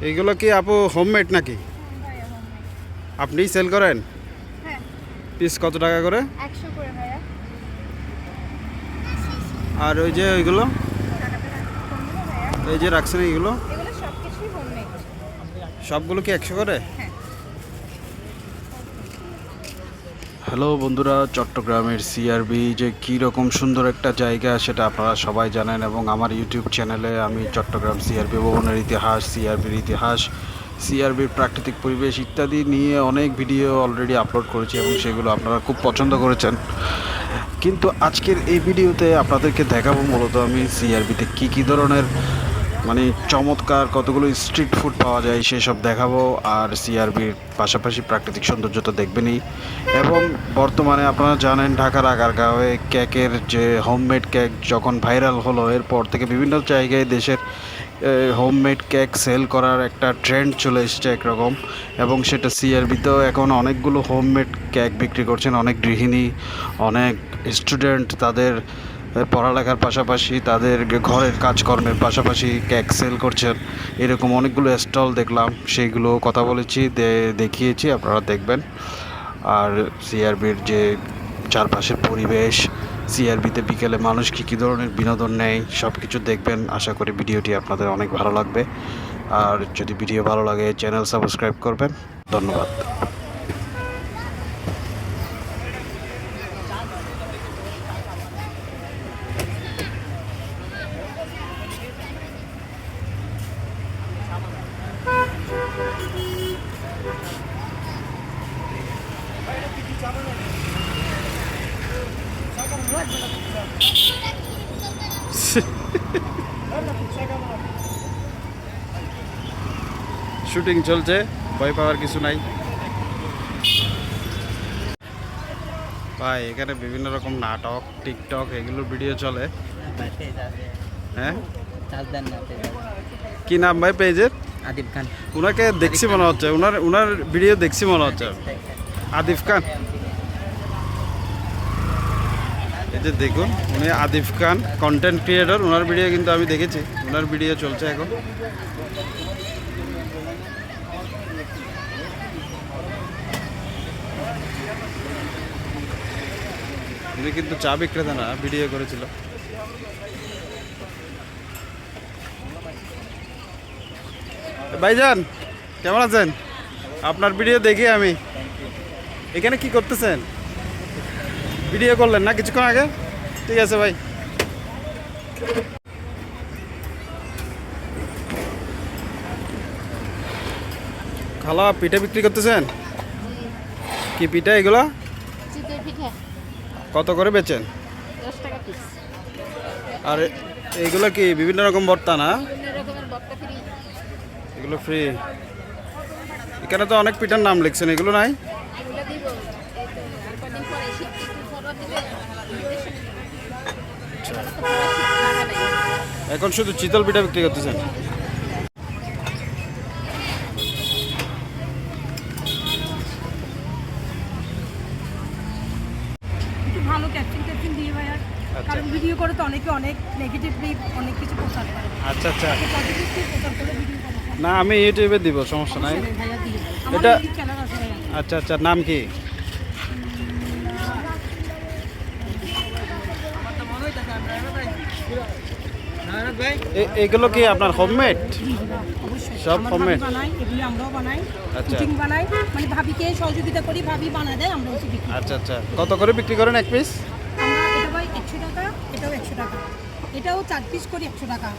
এইগুলো কি আপু হোমমেড নাকি? আপনিই সেল করেন? হ্যাঁ। পিস কত টাকা করে? 100 করে ভাইয়া। আর ওই যে ওইগুলো কোনগুলো ভাইয়া? এই যে রাখছেন এইগুলো এগুলো সবকিছুই হোমমেড। সবগুলো কি 100 করে? হ্যাঁ। হ্যালো বন্ধুরা, চট্টগ্রামের সিআরবি যে কী রকম সুন্দর একটা জায়গা সেটা আপনারা সবাই জানেন, এবং আমার ইউটিউব চ্যানেলে আমি চট্টগ্রাম সিআরবি ভবনের ইতিহাস, সিআরবির ইতিহাস, সিআরবির প্রাকৃতিক পরিবেশ ইত্যাদি নিয়ে অনেক ভিডিও অলরেডি আপলোড করেছি এবং সেগুলো আপনারা খুব পছন্দ করেছেন। কিন্তু আজকের এই ভিডিওতে আপনাদেরকে দেখাবো মূলত আমি সিআরবিতে কী ধরনের মানে চমৎকার কতগুলো স্ট্রিট ফুড পাওয়া যায় সেসব দেখাবো। আর সিআরবির পাশাপাশি প্রাকৃতিক সৌন্দর্য তো দেখবেনই, এবং বর্তমানে আপনারা জানেন ঢাকার আগারগাঁওয়ে কেকের যে হোমমেড কেক যখন ভাইরাল হলো, এরপর থেকে বিভিন্ন জায়গায় দেশের হোমমেড কেক সেল করার একটা ট্রেন্ড চলে এসছে একরকম, এবং সেটা সিআরবিতেও এখন অনেকগুলো হোমমেড কেক বিক্রি করছেন অনেক গৃহিণী, অনেক স্টুডেন্ট তাদের পড়ালেখার পাশাপাশি তাদের ঘরের কাজকর্মের পাশাপাশি কেক সেল করছেন। এরকম অনেকগুলো স্টল দেখলাম, সেইগুলো কথা বলেছি, দেখিয়েছি, আপনারা দেখবেন। আর সিআরবির যে চারপাশের পরিবেশ, সিআরবিতে বিকেলে মানুষ কী ধরনের বিনোদন নেয় সব কিছু দেখবেন। আশা করি ভিডিওটি আপনাদের অনেক ভালো লাগবে। আর যদি ভিডিও ভালো লাগে চ্যানেল সাবস্ক্রাইব করবেন। ধন্যবাদ। শুটিং চলছে, ভয় পাওয়ার কিছু নাই ভাই। এখানে বিভিন্ন রকম নাটক, টিকটক এগুলোর ভিডিও চলে। হ্যাঁ, কি নাম ভাই পেজের? আদিব খান। ওনাকে দেখছি মনে হচ্ছে, ওনার ভিডিও দেখছি মনে হচ্ছে। আদিফ খান, এই যে দেখুন উনি আদিফ খান কন্টেন্ট ক্রিয়েটর, ওনার ভিডিও কিন্তু আমি দেখেছি, ওনার ভিডিও চলছে এখন। উনি কিন্তু চা বিক্রেতা না, ভিডিও করেছিল। ভাইজান কেমন আছেন? আপনার ভিডিও দেখি আমি। এখানে কি করতেছেন? ভিডিও করলেন না কিছুক্ষণ আগে? ঠিক আছে ভাই। খালা পিঠা বিক্রি করতেছেন? কি পিঠা এগুলা? চিতই পিঠা। কত করে বেচেন? 10 টাকা পিস। আর এইগুলো কি বিভিন্ন রকম ভর্তা না? বিভিন্ন রকমের ভর্তা ফ্রি। এগুলো ফ্রি। এখানে তো অনেক পিঠার নাম লিখছেন, এগুলো নাই? এগুলো দিব। এই তো আর কদিন পরে শীত একটু ফরওয়ার্ড দিলে এখন শুধু চিতল পিঠা বিক্রি করতেছেন? একটু ভালো ক্যাপশন দিয়ে ভাইয়া, কারণ ভিডিও করে তো অনেকে অনেক নেগেটিভলি অনেক কিছু প্রচার করে। আচ্ছা আচ্ছা, পজিটিভলি প্রচার করে ভিডিও করে না আমি ইউটিউবে দিব, সমস্যা নাই। ভাইয়া দিয়ে আমার এটা ইউটিউব চ্যানেল আছে ভাইয়া। আচ্ছা আচ্ছা, নাম কি? এগুলো কি আপনার হোমমেড? অবশ্যই সব আমার homemade? ভাবি বানাই, এগুলি আমরাও বানাই, আচ্ছা। কুকিং বানাই, মানে ভাবিকে সহযোগিতা করি, ভাবি বানায় দেয়, আমরা হচ্ছে বিক্রি করি। আচ্ছা আচ্ছা, কত করে বিক্রি করেন এক পিস? আমরা এটা ভাই 100 টাকা, এটাও 100 টাকা, এটাও 4 পিস করি 100 টাকা,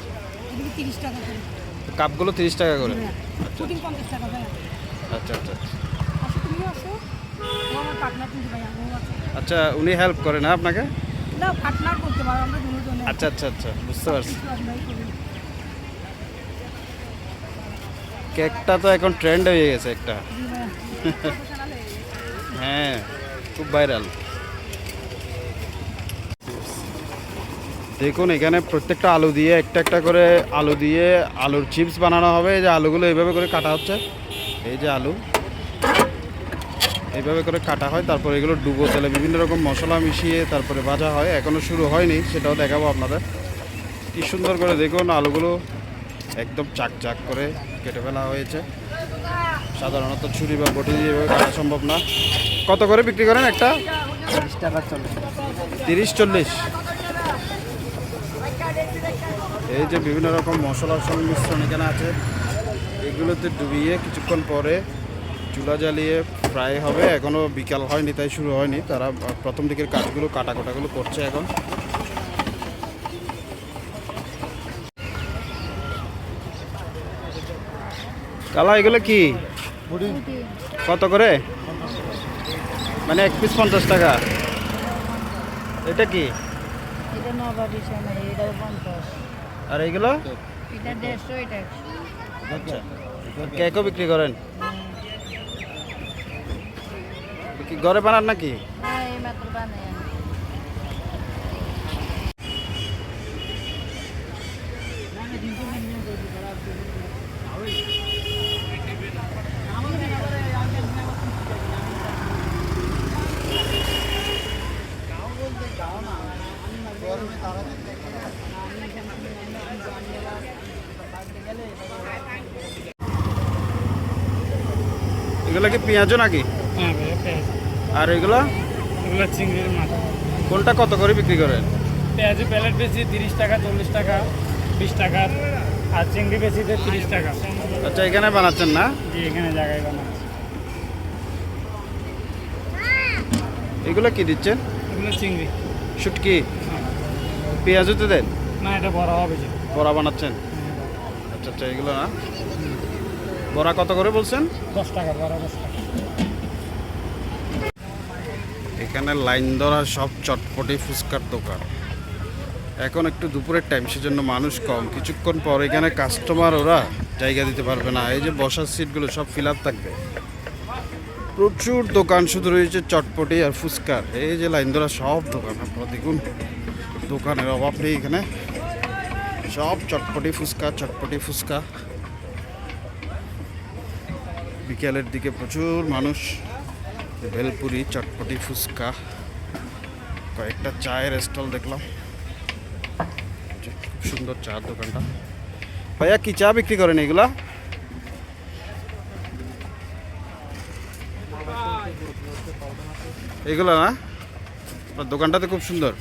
এগুলি 30 টাকা করে। কাপগুলো 30 টাকা করে? কুকিং 50 টাকা ভাইয়া। আচ্ছা আচ্ছা আসো, তুমিও আসো, ও আমার পার্টনার কিন্তু ভাইয়া, ও আছে। আচ্ছা, উনি হেল্প করে না আপনাকে? না, পার্টনার করতে পারো, আমরা দুজনে। আচ্ছা আচ্ছা আচ্ছা, বুঝতে পারছি। কেকটা তো এখন ট্রেন্ড হয়ে গেছে একটা। হ্যাঁ, খুব ভাইরাল। দেখুন এখানে প্রত্যেকটা আলু দিয়ে একটা একটা করে আলু দিয়ে আলুর চিপস বানানো হবে। এই যে আলুগুলো এইভাবে করে কাটা হচ্ছে, এই যে আলু এইভাবে করে কাটা হয়, তারপর এগুলো ডুবো তেলে বিভিন্ন রকম মশলা মিশিয়ে তারপরে ভাজা হয়। এখনও শুরু হয়নি, সেটাও দেখাবো আপনাদের। কি সুন্দর করে দেখুন আলুগুলো একদম চাক চাক করে কেটে ফেলা হয়েছে। সাধারণত ছুরি বা বটি দিয়ে এভাবে কাটা সম্ভব না। কত করে বিক্রি করেন একটা? 30 টাকা 40। 30-40। এই যে বিভিন্ন রকম মশলার সংমিশ্রণ এখানে আছে, এগুলোতে ডুবিয়ে কিছুক্ষণ পরে চুলা জ্বালিয়ে ফ্রাই হবে। এখনও বিকাল হয়নি, তাই শুরু হয়নি। তারা প্রথম দিকের কাজগুলো কাটাকুটাগুলো করছে এখন। কালা এগুলো কি কত করে? মানে এক পিস 50 টাকা। এটা কি? এটা নবাবি সময় এটা 50, আর এইগুলো এটা 150, এটা 100। আচ্ছা, কেকও বিক্রি করেন? কি ঘরে বানান নাকি? হ্যাঁ, এই মাত্র বানাই আমি। এগুলো কি পেঁয়াজও নাকি? হ্যাঁ ভাইয়া পেঁয়াজ। আর এগুলো এগুলো চিংড়ির মাছ। কোনটা কত করে বিক্রি করেন? পেঁয়াজের প্যালেট বেশি 30 টাকা, 40 টাকা, 20 টাকা। আর চিংড়ি বেশিতে 30 টাকা। আচ্ছা, এখানে বানাচ্ছেন না? জি, এখানে জায়গায় বানাচ্ছি। এগুলো কি দিচ্ছেন? এগুলো চিংড়ি। শুটকি? পেঁয়াজও তো দেন? না, এটা বড় হবে যে। বড়া বানাচ্ছেন? আচ্ছা আচ্ছা, এগুলো না। বড়া কত করে বলছেন? 10 টাকা, বড় 10 টাকা। এখানে লাইন ধরা সব চটপটি ফুচকার দোকান। এখন একটু দুপুরের টাইম, সেজন্য মানুষ কম। কিছুক্ষণ পর এখানে কাস্টমার ওরা জায়গা দিতে পারবে না। এই যে বসার সিটগুলো সব ফিল আপ থাকবে। প্রচুর দোকান শুধু রয়েছে চটপটি আর ফুচকার। এই যে লাইন ধরা সব দোকান, আপনারা দেখুন, দোকানের অভাব নেই এখানে। সব চটপটি ফুচকা, চটপটি ফুচকা। বিকেলের দিকে প্রচুর মানুষ। ভেলপুরি, চটপটি, ফুচকা, কয়েকটা চায়ের স্টল দেখলাম। খুব সুন্দর চার দোকানটা। ভাইয়া কি চা বিক্রি করেন এগুলা? এগুলো না? আপনার দোকানটা তো খুব সুন্দর।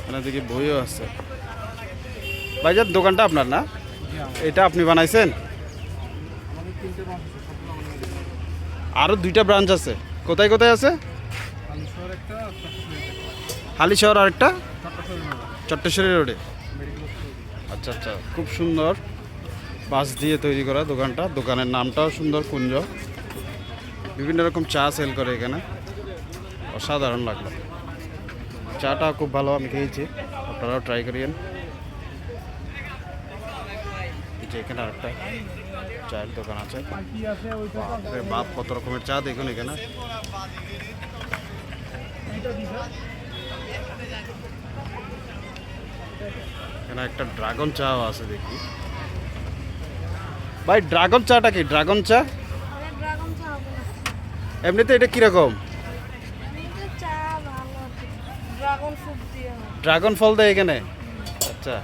এখানে দেখি বইও আছে। ভাইজান, দোকানটা আপনার না? এটা আপনি বানাইছেন? আরো 2টা ব্রাঞ্চ আছে। কোথায় কোথায় আছে? হালিশহর, আরেকটা চট্টেশ্বরী রোডে। আচ্ছা আচ্ছা, খুব সুন্দর বাঁশ দিয়ে তৈরি করা দোকানটা। দোকানের নামটাও সুন্দর, কুঞ্জ। বিভিন্ন রকম চা সেল করে এখানে, অসাধারণ লাগলো। চাটা খুব ভালো, আমি খেয়েছি, আপনারাও ট্রাই করিয়েন। যে এখানে আরেকটা চায়ের দোকান আছে। বাপরে বাপ, কত রকমের চা দেখুন এখানে। এখানে একটা ড্রাগন চাও আছে দেখি। ভাই, ড্রাগন চাটা কি? ড্রাগন চা ড্রাগন চা হবে না, এমনিতে এটা কিরকম? এমনিতে চা ভালো, ড্রাগন ফ্রুট দিয়ে হয়। ড্রাগন ফল দেয় এখানে? আচ্ছা,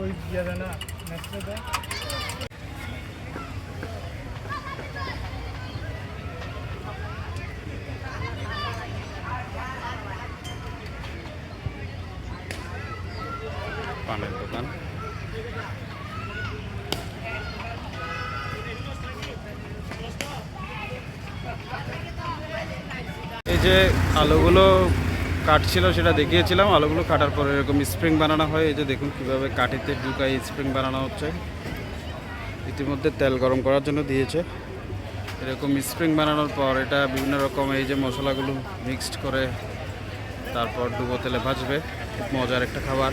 ওই দিয়ে দেয় না, নেসলে দেয়। পানের দোকান। এই যে আলুগুলো কাটছিল সেটা দেখিয়েছিলাম। আলুগুলো কাটার পর এরকম স্প্রিং বানানো হয়। এই যে দেখুন কিভাবে কাঠিতে ঢুকাই স্প্রিং বানানো হচ্ছে। ইতিমধ্যে তেল গরম করার জন্য দিয়েছে। এরকম স্প্রিং বানানোর পর এটা বিভিন্ন রকম এই যে মশলাগুলো মিক্সড করে তারপর ডুবো তেলে ভাজবে। খুব মজার একটা খাবার।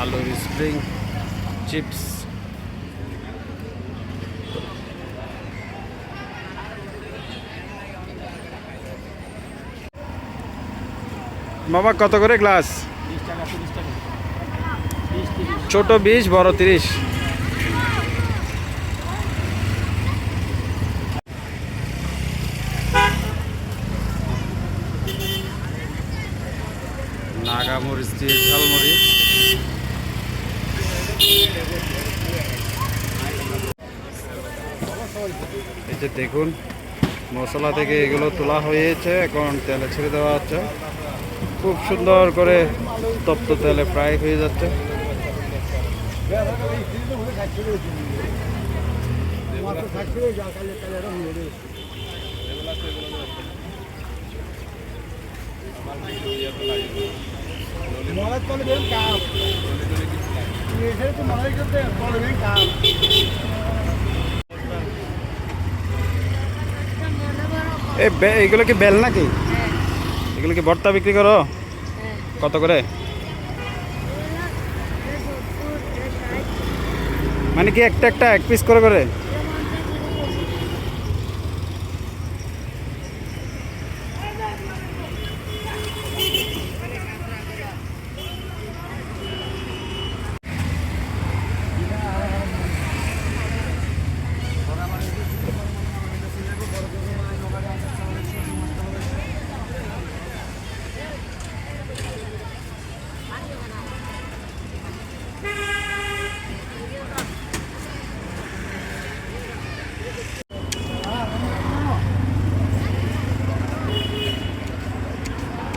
আলুর স্প্রিং চিপস। মামা কত করে গ্লাস? 20 টাকা 30 টাকা 20 30 ছোট 20, বড় 30। নাগামরিচ দিয়ে ঝালমরিচ। এই যে দেখুন, মশলা থেকে এগুলো তোলা হয়েছে, এখন তেলে ছেড়ে দেওয়া হচ্ছে। খুব সুন্দর করে তপ্ত তেলে ফ্রাই হয়ে যাচ্ছে। এগুলো কি বেল নাকি? এগুলো কি ভর্তা বিক্রি করো? কত করে? মানে কি একটা একটা এক পিস করে করে?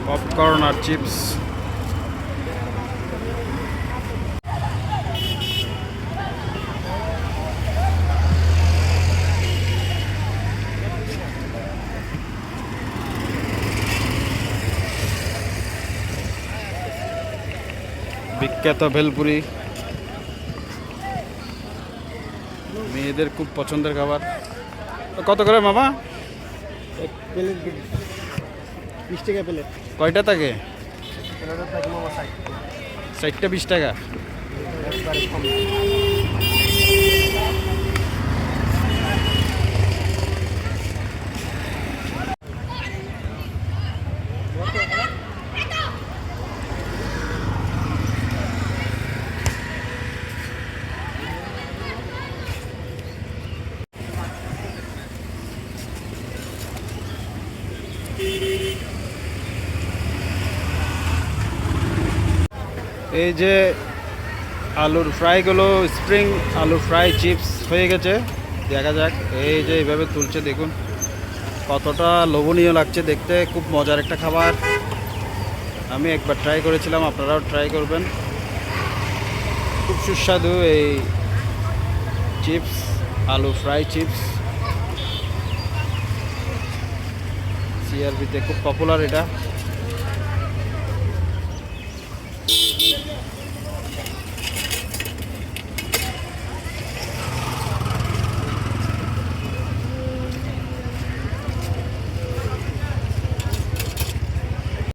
পপকর্ন আর চিপস। বিখ্যাত ভেলপুরি, মেয়েদের খুব পছন্দের খাবার। কত করে মামা? প্লেট 20 টাকা প্লেট। কয়টা থাকে? প্লেটের টাকা মামা 60টা 20 টাকা। একবারে কম। এই যে আলুর ফ্রাইগুলো, স্প্রিং আলু ফ্রাই চিপস হয়ে গেছে। দেখা যাক, এই যে এইভাবে তুলছে, দেখুন কতটা লোভনীয় লাগছে দেখতে। খুব মজার একটা খাবার। আমি একবার ট্রাই করেছিলাম, আপনারাও ট্রাই করবেন। খুব সুস্বাদু এই চিপস, আলু ফ্রাই চিপস। সিআরবিতে খুব পপুলার এটা।